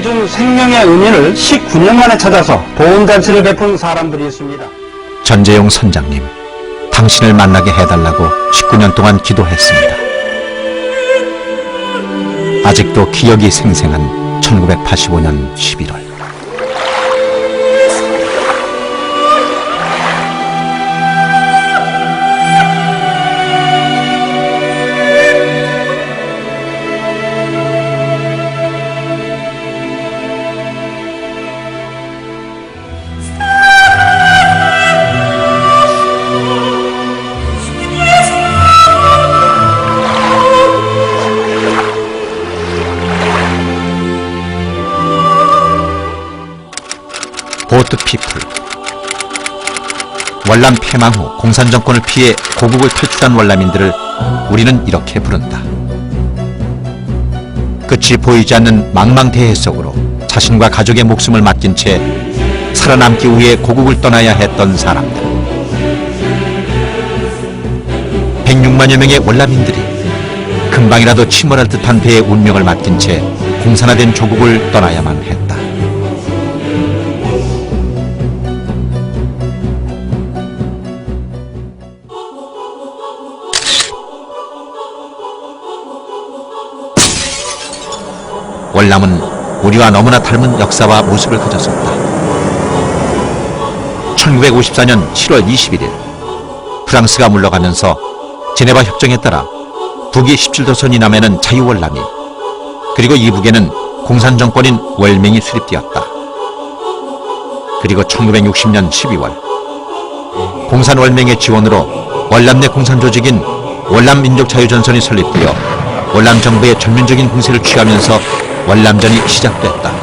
준 생명의 은인을 19년 만에 찾아서 보험잔치를 베푼 사람들이 있습니다. 전재용 선장님, 당신을 만나게 해달라고 19년 동안 기도했습니다. 아직도 기억이 생생한 1985년 11월. 보트피플. 월남 폐망 후 공산정권을 피해 고국을 탈출한 월남인들을 우리는 이렇게 부른다. 끝이 보이지 않는 망망대해 속으로 자신과 가족의 목숨을 맡긴 채 살아남기 위해 고국을 떠나야 했던 사람들. 106만여 명의 월남인들이 금방이라도 침몰할 듯한 배의 운명을 맡긴 채 공산화된 조국을 떠나야만 했다. 월남은 우리와 너무나 닮은 역사와 모습을 가졌었다. 1954년 7월 21일 프랑스가 물러가면서 제네바 협정에 따라 북이 17도선 이남에는 자유월남이, 그리고 이북에는 공산정권인 월맹이 수립되었다. 그리고 1960년 12월 공산월맹의 지원으로 월남 내 공산조직인 월남민족자유전선이 설립되어 월남 정부의 전면적인 공세를 취하면서 월남전이 시작됐다.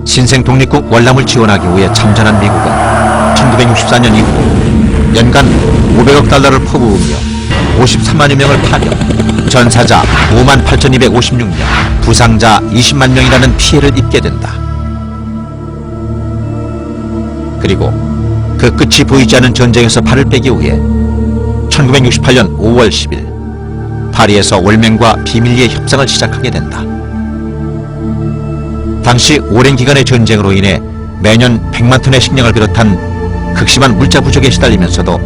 신생 독립국 월남을 지원하기 위해 참전한 미국은 1964년 이후 연간 500억 달러를 퍼부으며 53만여 명을 파병, 전사자 58,256명, 부상자 20만 명이라는 피해를 입게 된다. 그리고 그 끝이 보이지 않는 전쟁에서 발을 빼기 위해 1968년 5월 10일 파리에서 월맹과 비밀리에 협상을 시작하게 된다. 당시 오랜 기간의 전쟁으로 인해 매년 100만 톤의 식량을 비롯한 극심한 물자 부족에 시달리면서도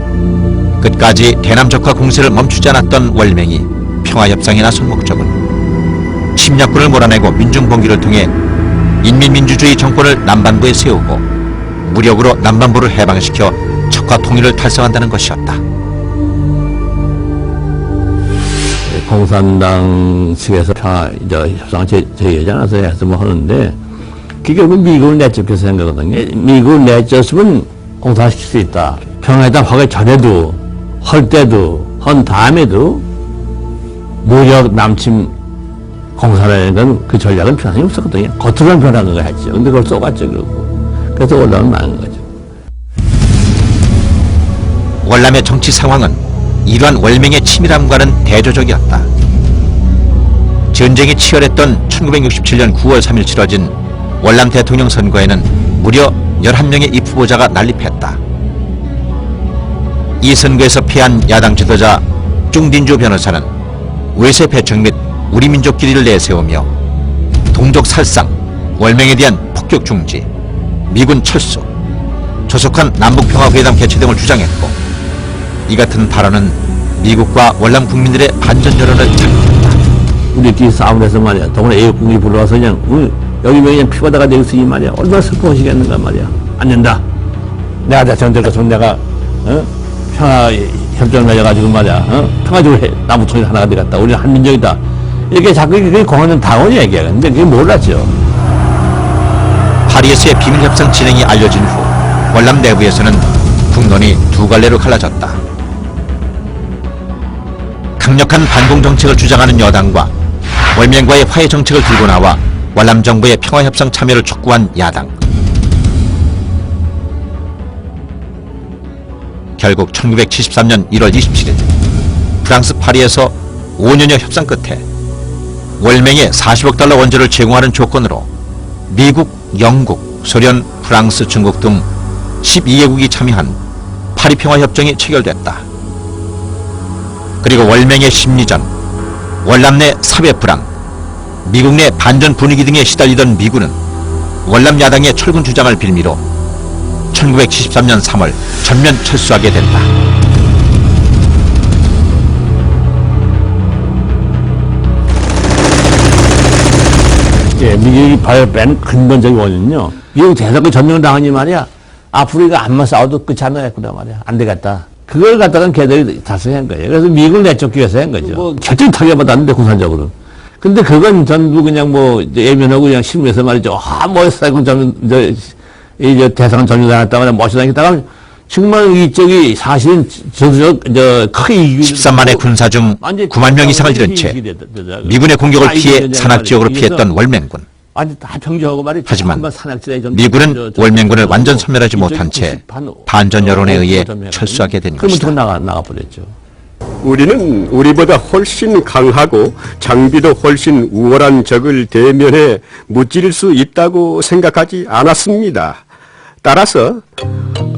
끝까지 대남적화 공세를 멈추지 않았던 월맹이 평화협상에 나선 목적은 침략군을 몰아내고 민중봉기를 통해 인민민주주의 정권을 남반부에 세우고 무력으로 남반부를 해방시켜 적화 통일을 달성한다는 것이었다. 공산당 측에서 평화협상 제의하지 해서 뭐 하는데 그게 결국 미국을 내쫓겨서 한 거거든요. 미국을 내쫓으면 공산화시킬 수 있다. 평화회담 하기 전에도 할 때도 한 다음에도 무력 남침 공산화라는 건 그 전략은 변함이 없었거든요. 겉으로는 변한 거 했죠. 근데 그걸 쏘갔죠. 그래서 월남은 망한 거죠. 월남의 정치 상황은 이러한 월맹의 치밀함과는 대조적이었다. 전쟁이 치열했던 1967년 9월 3일 치러진 월남 대통령 선거에는 무려 11명의 입 후보자가 난립했다. 이 선거에서 패한 야당 지도자 쭝딘주 변호사는 외세 배척 및 우리 민족끼리를 내세우며 동족 살상, 월맹에 대한 폭격 중지, 미군 철수, 조속한 남북평화회담 개최 등을 주장했고, 이 같은 발언은 미국과 월남 국민들의 반전 여론을 자극했다. 우리 뒤에 싸움을 해서 말이야. 더구나 애국국이 불러와서 그냥 여기 그냥 피바다가 되겠으니 말이야. 얼마나 슬퍼하시겠는가 말이야. 안 된다. 내가 전쟁 같으면 내가 평화협정을 맺어가지고 말이야. 평화적으로 남북통일 하나가 되겠다. 우리는 한민족이다. 이렇게 자꾸 그게 공헌은 당원이 얘기야. 근데 그게 몰랐죠. 파리에서의 비밀협상 진행이 알려진 후 월남 내부에서는 국론이 두 갈래로 갈라졌다. 강력한 반공정책을 주장하는 여당과 월맹과의 화해 정책을 들고 나와 월남 정부의 평화협상 참여를 촉구한 야당. 결국 1973년 1월 27일 프랑스 파리에서 5년여 협상 끝에 월맹에 40억 달러 원조를 제공하는 조건으로 미국, 영국, 소련, 프랑스, 중국 등 12개국이 참여한 파리평화협정이 체결됐다. 그리고 월맹의 심리전, 월남 내 사회 불황, 미국 내 반전 분위기 등에 시달리던 미군은 월남 야당의 철군 주장을 빌미로 1973년 3월 전면 철수하게 된다. 예, 미국이 발표한 근본적인 원인은요, 미국 대사관 점령을 당하니 말이야, 앞으로 이거 안만 싸워도 끝이 안 나겠구나 말이야. 안 되겠다. 그걸 갖다가 걔들이 달성한 거예요. 그래서 미국을 내쫓기 위해서 한 거죠. 뭐, 결정이 타격받았는데, 공산적으로. 근데 그건 전부 그냥 뭐, 예면하고 그냥 신문에서 말이죠. 사이공 점령, 대사관 점령당했다, 말이야. 멋있다니까. 정말 이쪽이 사실은 크게 이기고 13만의 군사 중 9만 명 이상을 잃은 채 미군의 공격을 피해 산악지역으로 피했던 월맹군. 하지만 미군은 월맹군을 완전 섬멸하지 못한 채 반전 여론에 의해 철수하게 된 것이다. 나가버렸죠. 우리는 우리보다 훨씬 강하고 장비도 훨씬 우월한 적을 대면해 무찌를 수 있다고 생각하지 않았습니다. 따라서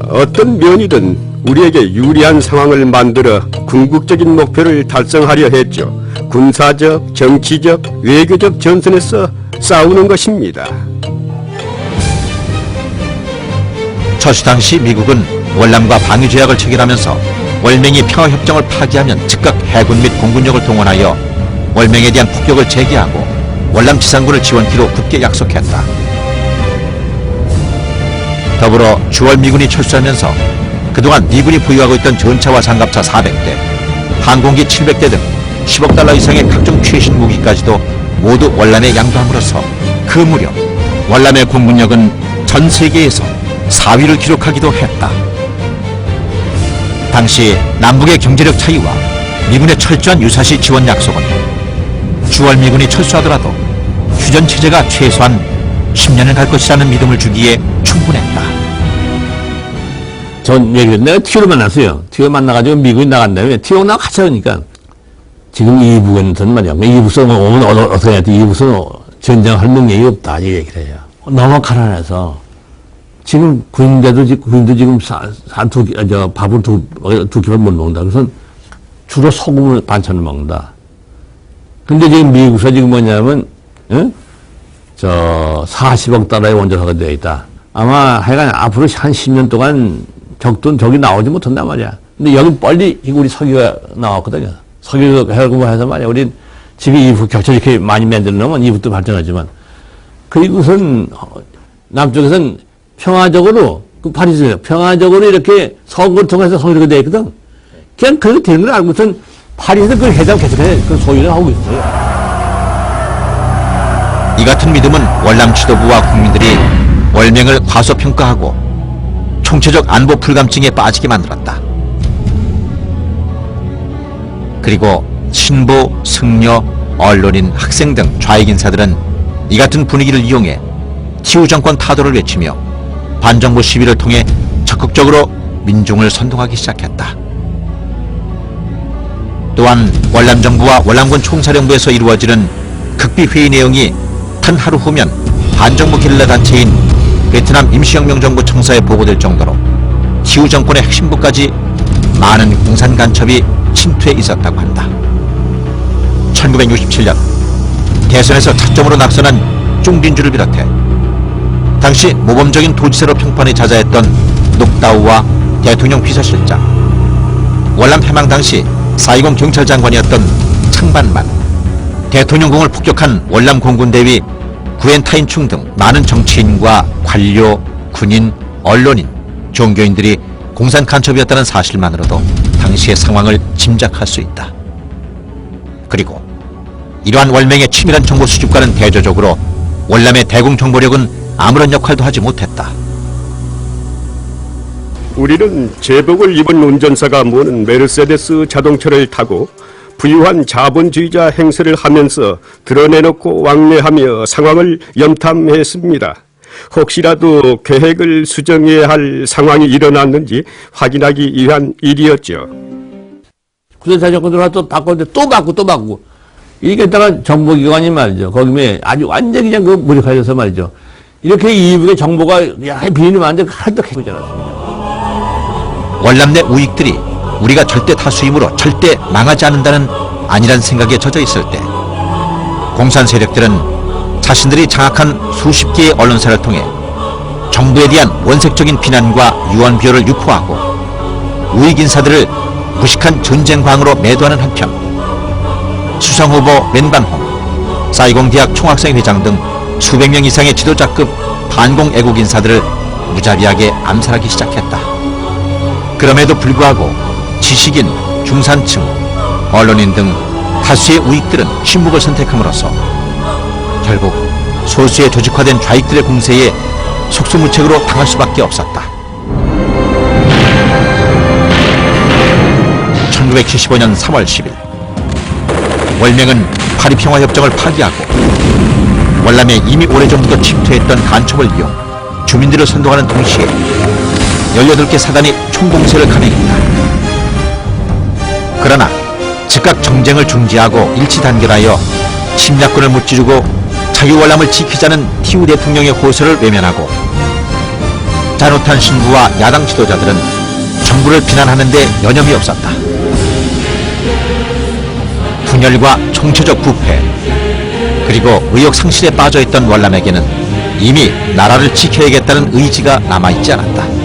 어떤 면이든 우리에게 유리한 상황을 만들어 궁극적인 목표를 달성하려 했죠. 군사적, 정치적, 외교적 전선에서 싸우는 것입니다. 철수 당시 미국은 월남과 방위조약을 체결하면서 월맹이 평화협정을 파기하면 즉각 해군 및 공군력을 동원하여 월맹에 대한 폭격을 재개하고 월남 지상군을 지원키로 굳게 약속했다. 더불어 주월 미군이 철수하면서 그동안 미군이 보유하고 있던 전차와 장갑차 400대, 항공기 700대 등 10억 달러 이상의 각종 최신 무기까지도 모두 월남에 양도함으로써 그 무렵 월남의 공군력은 전 세계에서 4위를 기록하기도 했다. 당시 남북의 경제력 차이와 미군의 철저한 유사시 지원 약속은 주월 미군이 철수하더라도 휴전 체제가 최소한 10년은 갈 것이라는 믿음을 주기에 충분했다. 전 얘기를 내가 티오를 만났어요. 티오 만나가지고 미국이 나간 다음에 티오 나가 같이 하니까 지금 이북에는 말이야. 이북선 오면 어떻게 해야 돼? 이북선 전쟁할 능력이 없다. 이 얘기를 해요. 너무 가난해서 지금 군인도 지금 밥을 두 끼만 못 먹는다. 그래서 주로 소금을 반찬을 먹는다. 근데 지금 미국에서 지금 뭐냐면, 40억 달러의 원조사가 되어 있다. 아마 하여간 앞으로 한 10년 동안 적이 나오지 못한단 말이야. 근데 여기 빨리 우리 석유가 나왔거든요. 석유 해서 말이야. 우리 지금 이북 격차 이렇게 많이 만들어 놓으면 이북도 발전하지만. 그리고선 남쪽에서는 평화적으로, 파리에서 평화적으로 이렇게 선거를 통해서 성립이 되어 있거든. 그냥 그렇게 되는 걸 알고선 파리에서 그 회담 계속해, 그 소유를 하고 있어요. 이 같은 믿음은 월남 지도부와 국민들이 월맹을 과소평가하고 총체적 안보 불감증에 빠지게 만들었다. 그리고 신보, 승려, 언론인, 학생 등 좌익 인사들은 이 같은 분위기를 이용해 티우 정권 타도를 외치며 반정부 시위를 통해 적극적으로 민중을 선동하기 시작했다. 또한 월남 정부와 월남군 총사령부에서 이루어지는 극비회의 내용이 단 하루 후면 반정부 게릴라 단체인 베트남 임시혁명정부 청사에 보고될 정도로 티우 정권의 핵심부까지 많은 공산 간첩이 침투해 있었다고 한다. 1967년 대선에서 차점으로 낙선한 쫑딘주를 비롯해 당시 모범적인 도지사로 평판에 자자했던 녹다우와 대통령 비서실장, 월남 해방 당시 4.20 경찰장관이었던 창반만, 대통령궁을 폭격한 월남 공군대위 구엔타인충 등 많은 정치인과 관료, 군인, 언론인, 종교인들이 공산 간첩이었다는 사실만으로도 당시의 상황을 짐작할 수 있다. 그리고 이러한 월맹의 치밀한 정보 수집과는 대조적으로 월남의 대공 정보력은 아무런 역할도 하지 못했다. 우리는 제복을 입은 운전사가 모는 메르세데스 자동차를 타고 부유한 자본주의자 행세를 하면서 드러내놓고 왕래하며 상황을 염탐했습니다. 혹시라도 계획을 수정해야 할 상황이 일어났는지 확인하기 위한 일이었죠. 구전사 정권 들어와 또 바꿨는데 또 바꾸고. 이게다가 정보기관이 말이죠. 거기에 아주 완전히 그냥 그 무력화돼서 말이죠. 이렇게 이북의 정보가 비리면 안 돼. 할떡 해보지 않았습니다. 월남 내 우익들이 우리가 절대 다수이므로 절대 망하지 않는다는 안일한 생각에 젖어 있을 때 공산 세력들은 자신들이 장악한 수십 개의 언론사를 통해 정부에 대한 원색적인 비난과 유언비어를 유포하고 우익 인사들을 무식한 전쟁광으로 매도하는 한편 수상후보 웬반홍, 사이공 대학 총학생 회장 등 수백 명 이상의 지도자급 반공 애국 인사들을 무자비하게 암살하기 시작했다. 그럼에도 불구하고 지식인, 중산층, 언론인 등 다수의 우익들은 침묵을 선택함으로써 결국 소수의 조직화된 좌익들의 공세에 속수무책으로 당할 수밖에 없었다. 1975년 3월 10일 월맹은 파리평화협정을 파기하고 월남에 이미 오래전부터 침투했던 간첩을 이용 주민들을 선동하는 동시에 18개 사단이 총공세를 감행했다. 그러나 즉각 정쟁을 중지하고 일치 단결하여 침략군을 무찌르고 자유월남을 지키자는 티우 대통령의 호소를 외면하고 짜노탄 신부와 야당 지도자들은 정부를 비난하는 데 여념이 없었다. 분열과 총체적 부패 그리고 의욕 상실에 빠져있던 월남에게는 이미 나라를 지켜야겠다는 의지가 남아있지 않았다.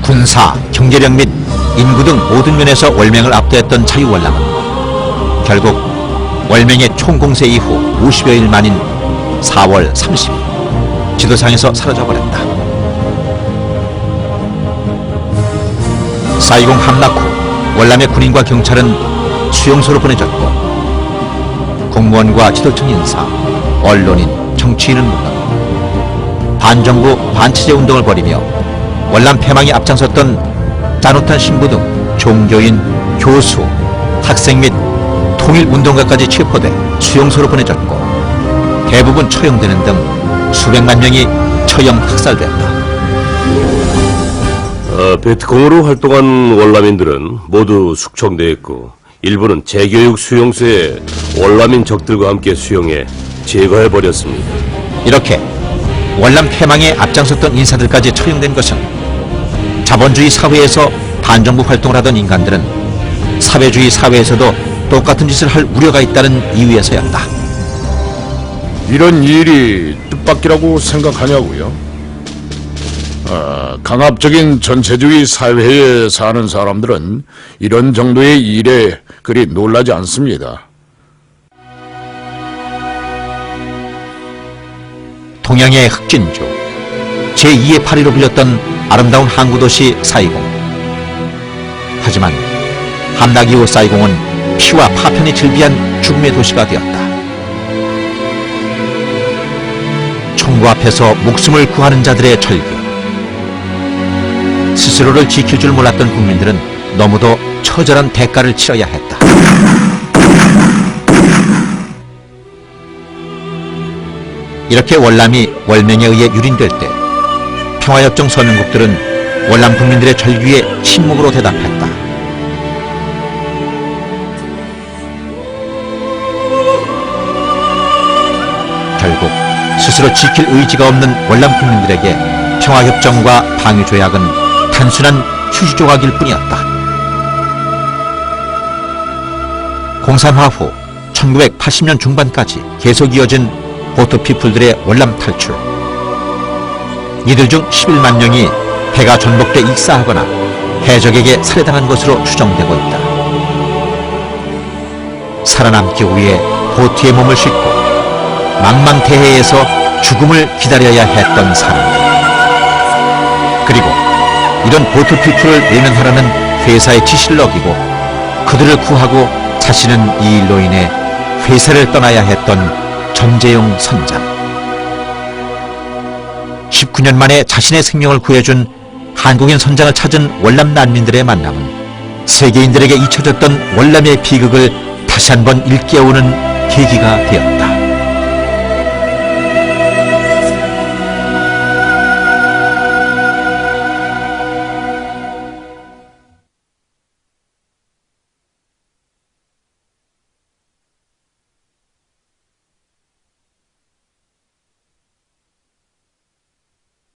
군사, 경제력 및 인구 등 모든 면에서 월맹을 압도했던 자유월남은 결국 월맹의 총공세 이후 50여일 만인 4월 30일 지도상에서 사라져버렸다. 사이공 함락 후 월남의 군인과 경찰은 수용소로 보내졌고 공무원과 지도층 인사, 언론인, 정치인은 물론 반정부, 반체제 운동을 벌이며 월남 패망에 앞장섰던 짜노탄 신부 등 종교인, 교수, 학생 및 통일운동가까지 체포돼 수용소로 보내졌고 대부분 처형되는 등 수백만 명이 처형 학살됐다. 베트콩으로 활동한 월남인들은 모두 숙청되었고 일부는 재교육 수용소에 월남인 적들과 함께 수용해 제거해버렸습니다. 이렇게 월남 패망에 앞장섰던 인사들까지 처형된 것은 자본주의 사회에서 반정부 활동을 하던 인간들은 사회주의 사회에서도 똑같은 짓을 할 우려가 있다는 이유에서였다. 이런 일이 뜻밖이라고 생각하냐고요? 강압적인 전체주의 사회에 사는 사람들은 이런 정도의 일에 그리 놀라지 않습니다. 동양의 흑진주, 제2의 파리로 불렸던 아름다운 항구도시 사이공. 하지만 함락 이후 사이공은 피와 파편이 즐비한 죽음의 도시가 되었다. 총구 앞에서 목숨을 구하는 자들의 절규. 스스로를 지킬 줄 몰랐던 국민들은 너무도 처절한 대가를 치러야 했다. 이렇게 월남이 월맹에 의해 유린될 때 평화협정 서명국들은 월남 국민들의 절규에 침묵으로 대답했다. 결국 스스로 지킬 의지가 없는 월남 국민들에게 평화협정과 방위조약은 단순한 휴지 조각일 뿐이었다. 공산화 후 1980년 중반까지 계속 이어진 보트피플들의 월남 탈출. 이들 중 11만 명이 배가 전복돼 익사하거나 해적에게 살해당한 것으로 추정되고 있다. 살아남기 위해 보트에 몸을 싣고 망망대해에서 죽음을 기다려야 했던 사람들. 그리고 이런 보트피플을 외면하라는 회사의 지시를 어기고 그들을 구하고 자신은 이 일로 인해 회사를 떠나야 했던 전재용 선장. 19년 만에 자신의 생명을 구해준 한국인 선장을 찾은 월남 난민들의 만남은 세계인들에게 잊혀졌던 월남의 비극을 다시 한번 일깨우는 계기가 되었다.